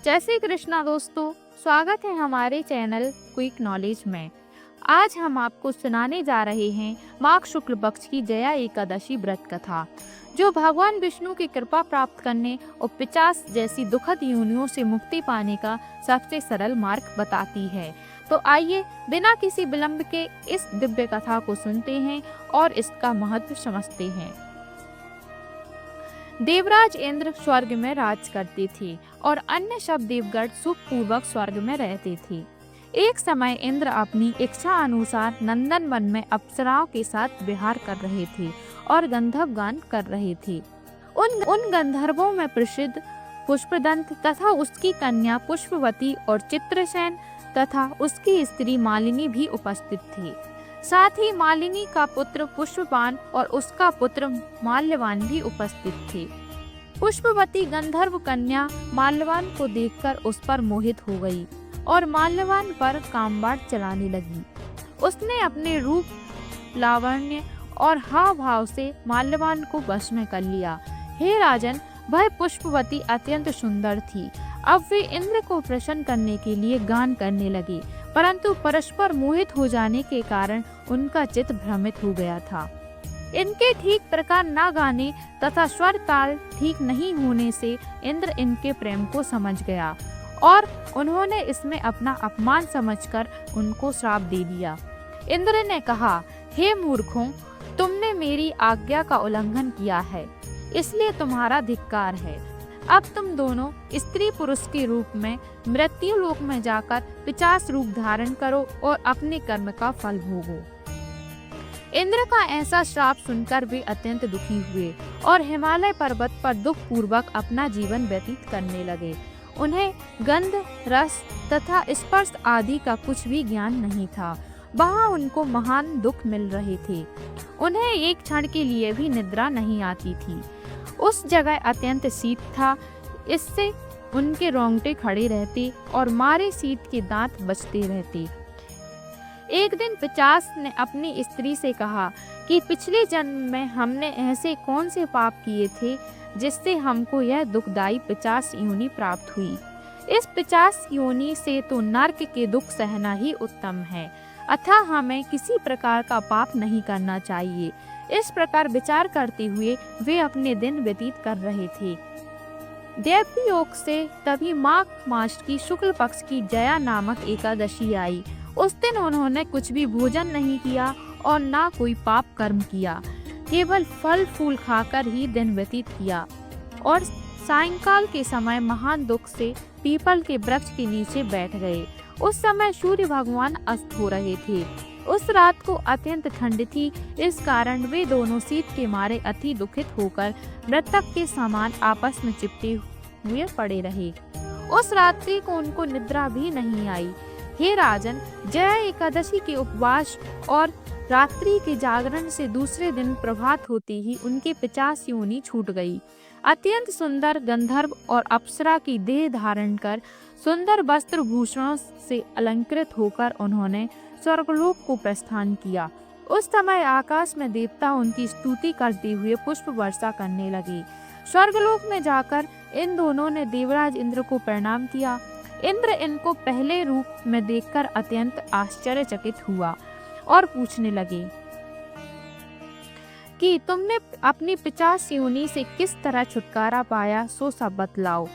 जय श्री कृष्णा दोस्तों, स्वागत है हमारे चैनल क्विक नॉलेज में। आज हम आपको सुनाने जा रहे हैं माघ शुक्ल पक्ष की जया एकादशी व्रत कथा, जो भगवान विष्णु की कृपा प्राप्त करने और पिशाच जैसी दुखद योनियों से मुक्ति पाने का सबसे सरल मार्ग बताती है। तो आइए बिना किसी विलंब के इस दिव्य कथा को सुनते हैं और इसका महत्व समझते हैं। देवराज इंद्र स्वर्ग में राज करते थे और अन्य सब देवगण सुख पूर्वक स्वर्ग में रहते थे। एक समय इंद्र अपनी इच्छा अनुसार नंदन वन में अप्सराओं के साथ विहार कर रहे थे और गंधर्व गान कर रहे थे। उन गंधर्वों में प्रसिद्ध पुष्पदंत तथा उसकी कन्या पुष्पवती और चित्रसेन तथा उसकी स्त्री मालिनी भी उपस्थित थी। साथ ही मालिनी का पुत्र पुष्पवान और उसका पुत्र माल्यवान भी उपस्थित थे। पुष्पवती गंधर्व कन्या माल्यवान को देखकर उस पर मोहित हो गई और माल्यवान पर कामबाण चलाने लगी। उसने अपने रूप, लावण्य और हाव भाव से माल्यवान को वश में कर लिया। हे राजन, वह पुष्पवती अत्यंत सुंदर थी। अब वे इंद्र को प्रसन्न करने के लिए गान करने लगे, परंतु परस्पर मोहित हो जाने के कारण उनका चित्त भ्रमित हो गया था। इनके ठीक प्रकार न गाने तथा स्वर ताल ठीक नहीं होने से इंद्र इनके प्रेम को समझ गया और उन्होंने इसमें अपना अपमान समझकर उनको श्राप दे दिया। इंद्र ने कहा, हे मूर्खों, तुमने मेरी आज्ञा का उल्लंघन किया है, इसलिए तुम्हारा धिक्कार है। अब तुम दोनों स्त्री पुरुष के रूप में मृत्यु लोक में जाकर पिशाच रूप धारण करो और अपने कर्म का फल भोगो। इंद्र का ऐसा श्राप सुनकर वे अत्यंत दुखी हुए और हिमालय पर्वत पर दुख पूर्वक अपना जीवन व्यतीत करने लगे। उन्हें गंध, रस तथा स्पर्श आदि का कुछ भी ज्ञान नहीं था। वहाँ उनको महान दुख मिल रहे थे। उन्हें एक क्षण के लिए भी निद्रा नहीं आती थी। उस जगह अत्यंत शीत था, इससे उनके रोंगटे खड़े रहते और मारे शीत के दांत बचते रहते। एक दिन पिशाच ने अपनी स्त्री से कहा कि पिछले जन्म में हमने ऐसे कौन से पाप किए थे जिससे हमको यह दुखदायी पिशाच योनि प्राप्त हुई। इस पिशाच योनि से तो नरक के दुख सहना ही उत्तम है, अतः हमें किसी प्रकार का पाप नहीं करना चाहिए। इस प्रकार विचार करते हुए वे अपने दिन व्यतीत कर रहे थे। देवयोग से तभी माघ मास की शुक्ल पक्ष की जया नामक एकादशी आई। उस दिन उन्होंने कुछ भी भोजन नहीं किया और ना कोई पाप कर्म किया, केवल फल फूल खाकर ही दिन व्यतीत किया और सायंकाल के समय महान दुख से पीपल के वृक्ष के नीचे बैठ गए। उस समय सूर्य भगवान अस्त हो रहे थे। उस रात को अत्यंत ठंड थी, इस कारण वे दोनों शीत के मारे अति दुखित होकर मृतक के समान आपस में चिपटे हुए पड़े रहे। उस रात्रि को उनको निद्रा भी नहीं आई। हे राजन, जया एकादशी के उपवास और रात्रि के जागरण से दूसरे दिन प्रभात होते ही उनकी पिशाच योनि छूट गई। अत्यंत सुंदर गंधर्व और अप्सरा की देह धारण कर सुंदर वस्त्र भूषणों से अलंकृत होकर उन्होंने स्वर्गलोक को प्रस्थान किया। उस समय आकाश में देवता उनकी स्तुति करते हुए पुष्प वर्षा करने लगे। स्वर्गलोक में जाकर इन दोनों ने देवराज इंद्र को प्रणाम किया। इंद्र इनको पहले रूप में देखकर अत्यंत आश्चर्यचकित हुआ और पूछने लगे कि तुमने अपनी पिशाच योनि से किस तरह छुटकारा पाया, सो सब बतलाओ।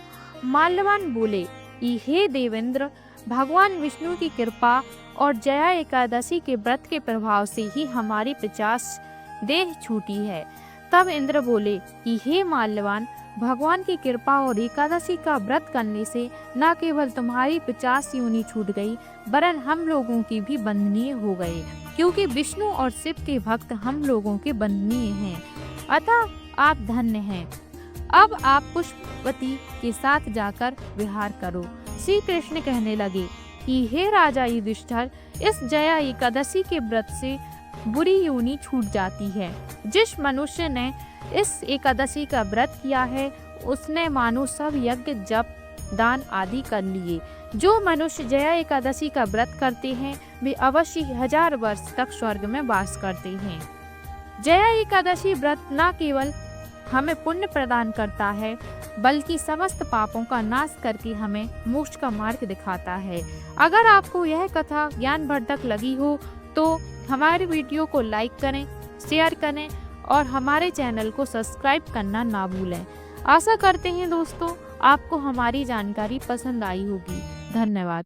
माल्यवान बोले कि हे देवेंद्र, भगवान विष्णु की कृपा और जया एकादशी के व्रत के प्रभाव से ही हमारी पिशाच देह छूटी है। तब इंद्र बोले कि हे माल्यवान, भगवान की कृपा और एकादशी का व्रत करने से न केवल तुम्हारी पिशाच योनि छूट गई, वरन हम लोगों की भी बंधनीय हो गए, क्योंकि विष्णु और शिव के भक्त हम लोगों के बंधनीय हैं। अतः आप धन्य हैं। अब आप पुष्पवती के साथ जाकर विहार करो। श्री कृष्ण कहने लगे कि हे राजा युधिष्ठिर, इस जया एकादशी के व्रत से बुरी योनि छूट जाती है। जिस मनुष्य ने इस एकादशी का व्रत किया है, उसने मानो सब यज्ञ, जप, दान आदि कर लिए। जो मनुष्य जया एकादशी का व्रत करते हैं, वे अवश्य 1000 वर्ष तक स्वर्ग में वास करते हैं। जया एकादशी व्रत न केवल हमें पुण्य प्रदान करता है, बल्कि समस्त पापों का नाश करके हमें मोक्ष का मार्ग दिखाता है। अगर आपको यह कथा ज्ञानवर्धक लगी हो तो हमारे वीडियो को लाइक करें, शेयर करें और हमारे चैनल को सब्सक्राइब करना ना भूलें। आशा करते हैं दोस्तों आपको हमारी जानकारी पसंद आई होगी। धन्यवाद।